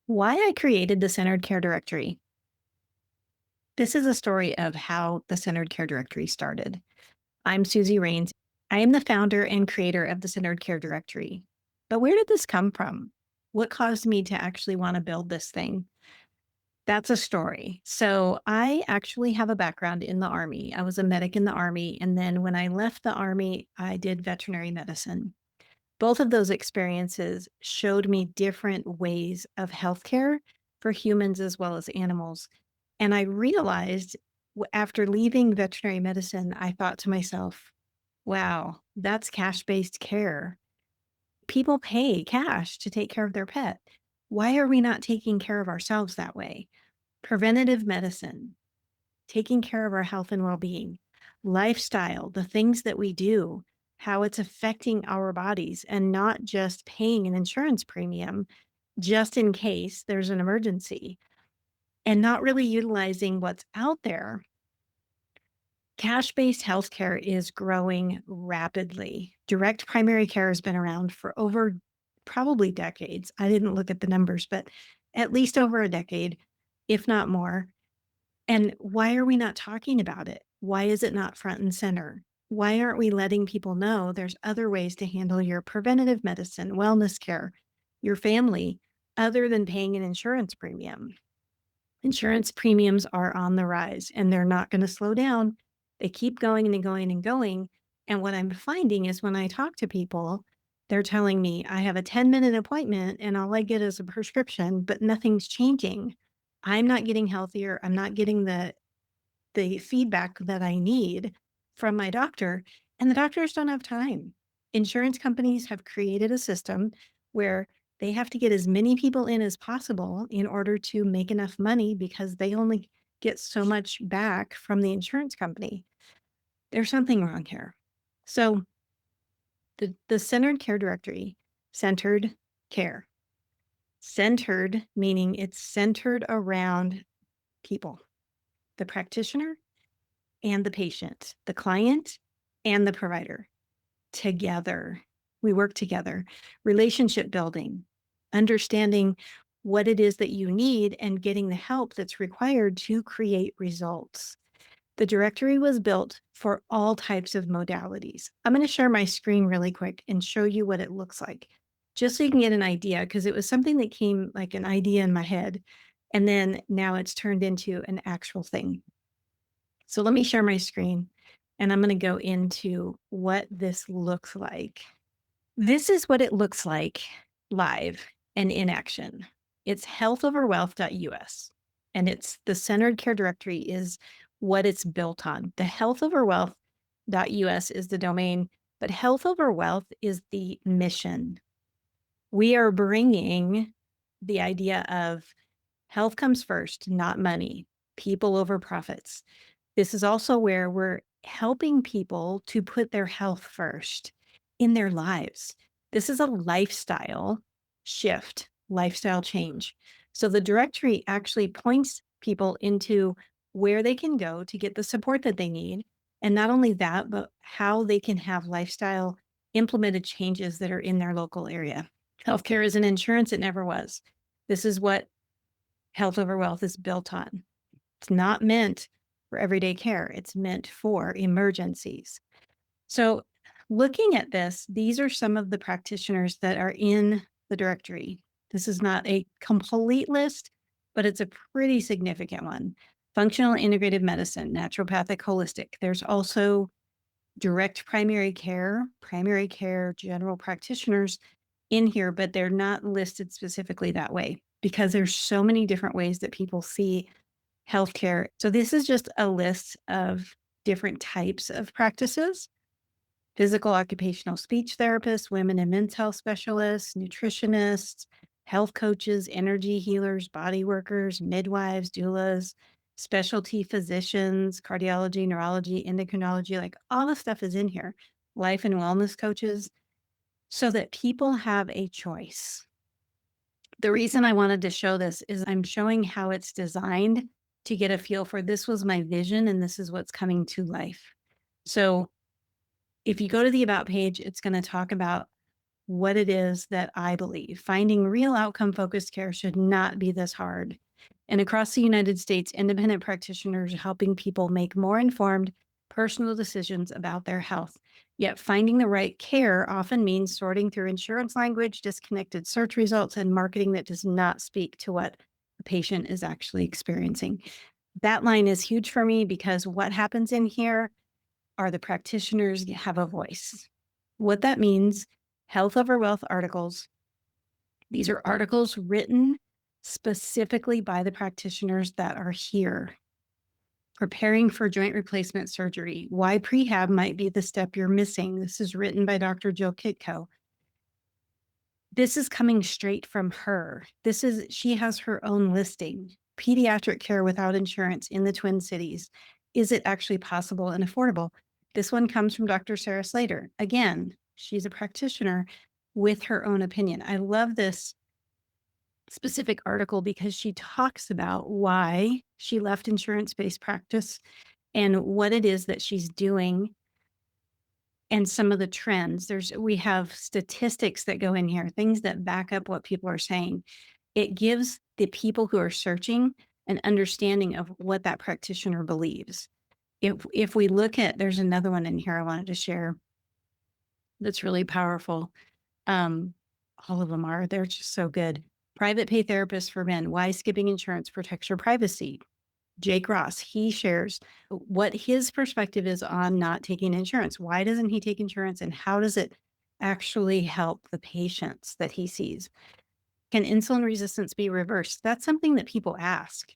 Why I created the Centered Care Directory. This is a story of how the Centered Care Directory started. I'm Susie Rains. I am the founder and creator of the Centered Care Directory. But where did this come from? What caused me to actually want to build this thing? That's a story. So, I actually have a background in the Army. I was a medic in the Army. And then when I left the Army, I did veterinary medicine. Both of those experiences showed me different ways of healthcare for humans as well as animals. And I realized after leaving veterinary medicine, I thought to myself, wow, that's cash based care. People pay cash to take care of their pet. Why are we not taking care of ourselves that way? Preventative medicine, taking care of our health and well being, lifestyle, the things that we do, how it's affecting our bodies, and not just paying an insurance premium just in case there's an emergency and not really utilizing what's out there. Cash based healthcare is growing rapidly. Direct primary care has been around for over probably decades. I didn't look at the numbers, but at least over a decade, if not more. And why are we not talking about it? Why is it not front and center? Why aren't we letting people know there's other ways to handle your preventative medicine, wellness care, your family, other than paying an insurance premium? Insurance premiums are on the rise and they're not going to slow down. They keep going and going and going. And what I'm finding is when I talk to people, they're telling me I have a 10-minute appointment and all I get is a prescription, but nothing's changing. I'm not getting healthier. I'm not getting the feedback that I need from my doctor, and the doctors don't have time. Insurance companies have created a system where they have to get as many people in as possible in order to make enough money because they only get so much back from the insurance company. There's something wrong here. So, the centered care directory, centered care, centered meaning it's centered around people, the practitioner and the patient, the client and the provider together. We work together. Relationship building, understanding what it is that you need and getting the help that's required to create results. The directory was built for all types of modalities. I'm going to share my screen really quick and show you what it looks like, just so you can get an idea, because it was something that came like an idea in my head. And then now it's turned into an actual thing. So let me share my screen and I'm going to go into what this looks like. This is what it looks like live and in action. It's healthoverwealth.us and it's the centered care directory is what it's built on. The healthoverwealth.us is the domain, but Health Over Wealth is the mission. We are bringing the idea of health comes first, not money, people over profits. This is also where we're helping people to put their health first in their lives. This is a lifestyle shift, lifestyle change. So the directory actually points people into where they can go to get the support that they need. And not only that, but how they can have lifestyle implemented changes that are in their local area. Healthcare isn't insurance, it never was. This is what Health Over Wealth is built on. It's not meant for everyday care. It's meant for emergencies. So, looking at this, these are some of the practitioners that are in the directory. This is not a complete list, but it's a pretty significant one. Functional integrative medicine, naturopathic, holistic. There's also direct primary care, general practitioners in here, but they're not listed specifically that way because there's so many different ways that people see healthcare. So this is just a list of different types of practices: physical occupational speech therapists, women and men's health specialists, nutritionists, health coaches, energy healers, body workers, midwives, doulas, specialty physicians, cardiology, neurology, endocrinology, like all the stuff is in here. Life and wellness coaches, so that people have a choice. The reason I wanted to show this is I'm showing how it's designed to get a feel for this was my vision and this is what's coming to life. So if you go to the About page, it's going to talk about what it is that I believe. Finding real outcome focused care should not be this hard. And across the United States, independent practitioners are helping people make more informed, personal decisions about their health. Yet finding the right care often means sorting through insurance language, disconnected search results, and marketing that does not speak to what the patient is actually experiencing. That line is huge for me because what happens in here are the practitioners have a voice. What that means, health over wealth articles. These are articles written specifically by the practitioners that are here. Preparing for joint replacement surgery, why prehab might be the step you're missing. This is written by Dr. Jill Kitko. This is coming straight from her. She has her own listing. Pediatric care without insurance in the Twin Cities. Is it actually possible and affordable? This one comes from Dr. Sarah Slater. Again, she's a practitioner with her own opinion. I love this specific article because she talks about why she left insurance-based practice and what it is that she's doing and some of the trends. We have statistics that go in here, things that back up what people are saying. It gives the people who are searching an understanding of what that practitioner believes. If we look at, there's another one in here I wanted to share that's really powerful. Um, all of them are, they're just so good. Private pay therapists for men, why skipping insurance protects your privacy. Jake Ross, he shares what his perspective is on not taking insurance. Why doesn't he take insurance and how does it actually help the patients that he sees? Can insulin resistance be reversed? That's something that people ask.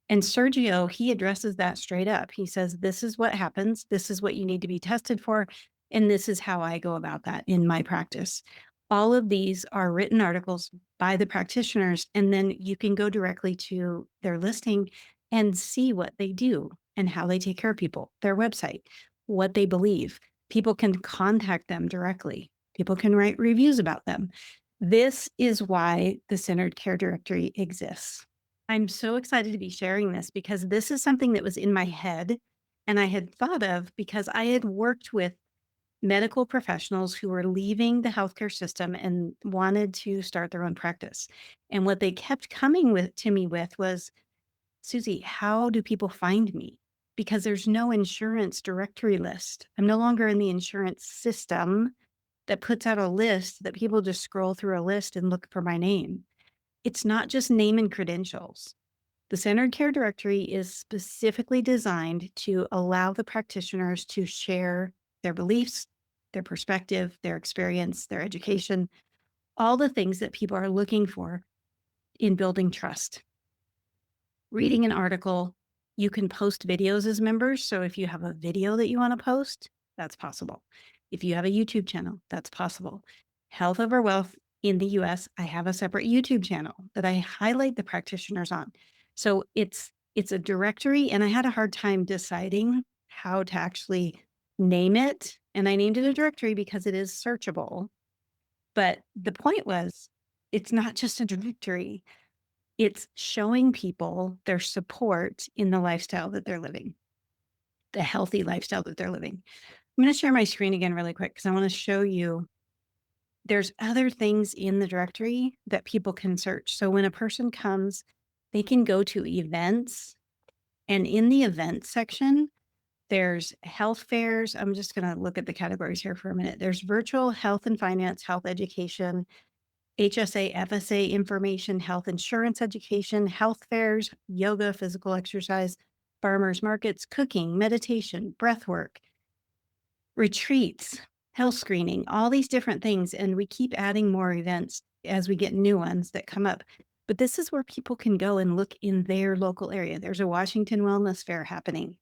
And Sergio, he addresses that straight up. He says, this is what happens. This is what you need to be tested for. And this is how I go about that in my practice. All of these are written articles by the practitioners, and then you can go directly to their listing and see what they do and how they take care of people, their website, what they believe. People can contact them directly. People can write reviews about them. This is why the Centered Care Directory exists. I'm so excited to be sharing this because this is something that was in my head and I had thought of because I had worked with medical professionals who were leaving the healthcare system and wanted to start their own practice. And what they kept coming to me with was, Susie, how do people find me? Because there's no insurance directory list. I'm no longer in the insurance system that puts out a list that people just scroll through a list and look for my name. It's not just name and credentials. The Centered Care Directory is specifically designed to allow the practitioners to share their beliefs, their perspective, their experience, their education, all the things that people are looking for in building trust. Reading an article, you can post videos as members. So if you have a video that you want to post, that's possible. If you have a YouTube channel, that's possible. Health over Wealth in the US, I have a separate YouTube channel that I highlight the practitioners on. So it's a directory, and I had a hard time deciding how to actually name it. And I named it a directory because it is searchable. But the point was, it's not just a directory. It's showing people their support in the lifestyle that they're living, the healthy lifestyle that they're living. I'm going to share my screen again really quick because I want to show you there's other things in the directory that people can search. So when a person comes, they can go to events, and in the events section, there's health fairs. I'm just going to look at the categories here for a minute. There's virtual health and finance, health education, HSA, FSA information, health insurance education, health fairs, yoga, physical exercise, farmers markets, cooking, meditation, breath work, retreats, health screening, all these different things. And we keep adding more events as we get new ones that come up. But this is where people can go and look in their local area. There's a Washington Wellness Fair happening,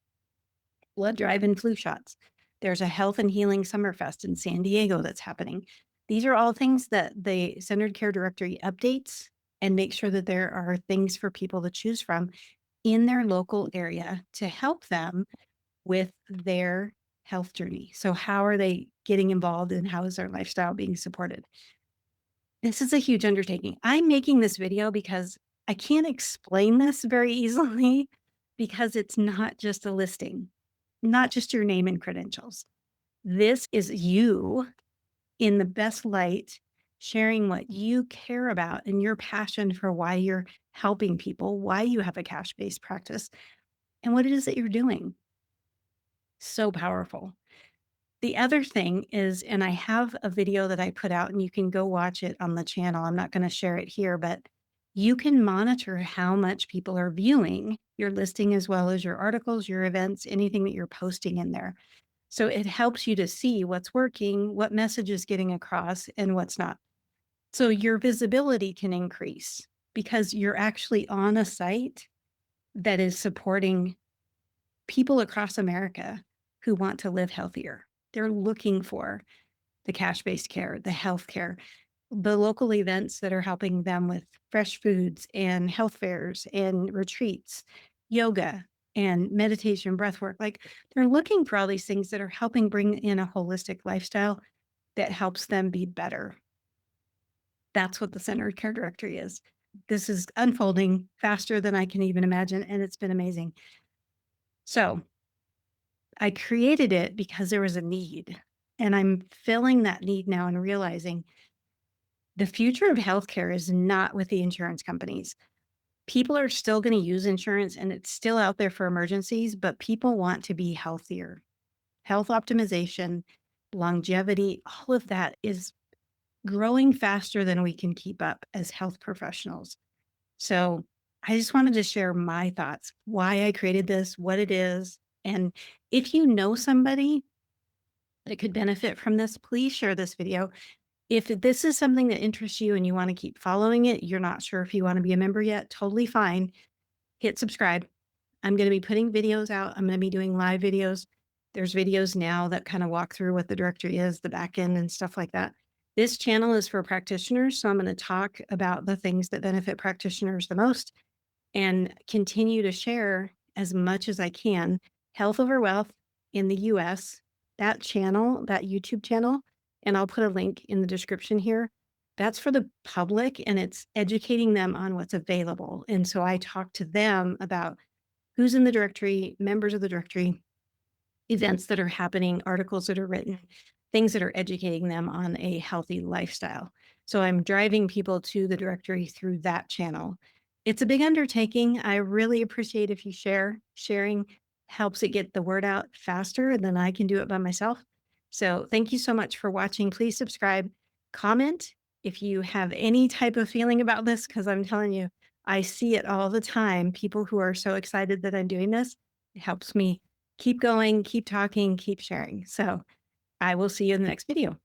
blood drive and flu shots. There's a Health and Healing Summerfest in San Diego that's happening. These are all things that the Centered Care Directory updates and make sure that there are things for people to choose from in their local area to help them with their health journey. So how are they getting involved and how is their lifestyle being supported? This is a huge undertaking. I'm making this video because I can't explain this very easily because it's not just a listing, not just your name and credentials. This is you in the best light sharing what you care about and your passion for why you're helping people, why you have a cash based practice, and what it is that you're doing. So powerful. The other thing is, and I have a video that I put out, and you can go watch it on the channel. I'm not going to share it here, but you can monitor how much people are viewing your listing as well as your articles, your events, anything that you're posting in there. So it helps you to see what's working, what message is getting across, and what's not. So your visibility can increase because you're actually on a site that is supporting people across America who want to live healthier. They're looking for the cash based care, the health care, the local events that are helping them with fresh foods and health fairs and retreats, yoga and meditation, breath work. Like they're looking for all these things that are helping bring in a holistic lifestyle that helps them be better. That's what the Centered Care Directory is. This is unfolding faster than I can even imagine, and it's been amazing. So I created it because there was a need, and I'm filling that need now and realizing the future of healthcare is not with the insurance companies. People are still going to use insurance and it's still out there for emergencies, but people want to be healthier. Health optimization, longevity, all of that is growing faster than we can keep up as health professionals. So I just wanted to share my thoughts, why I created this, what it is. And if you know somebody that could benefit from this, please share this video. If this is something that interests you and you want to keep following it, you're not sure if you want to be a member yet, totally fine. Hit subscribe. I'm going to be putting videos out. I'm going to be doing live videos. There's videos now that kind of walk through what the directory is, the back end, and stuff like that. This channel is for practitioners. So I'm going to talk about the things that benefit practitioners the most and continue to share as much as I can health over wealth in the US, that channel, that YouTube channel, and I'll put a link in the description here. That's for the public and it's educating them on what's available. And so I talk to them about who's in the directory, members of the directory, events that are happening, articles that are written, things that are educating them on a healthy lifestyle. So I'm driving people to the directory through that channel. It's a big undertaking. I really appreciate if you share. Sharing helps it get the word out faster than I can do it by myself. So thank you so much for watching. Please subscribe, comment if you have any type of feeling about this, because I'm telling you, I see it all the time. People who are so excited that I'm doing this, it helps me keep going, keep talking, keep sharing. So I will see you in the next video.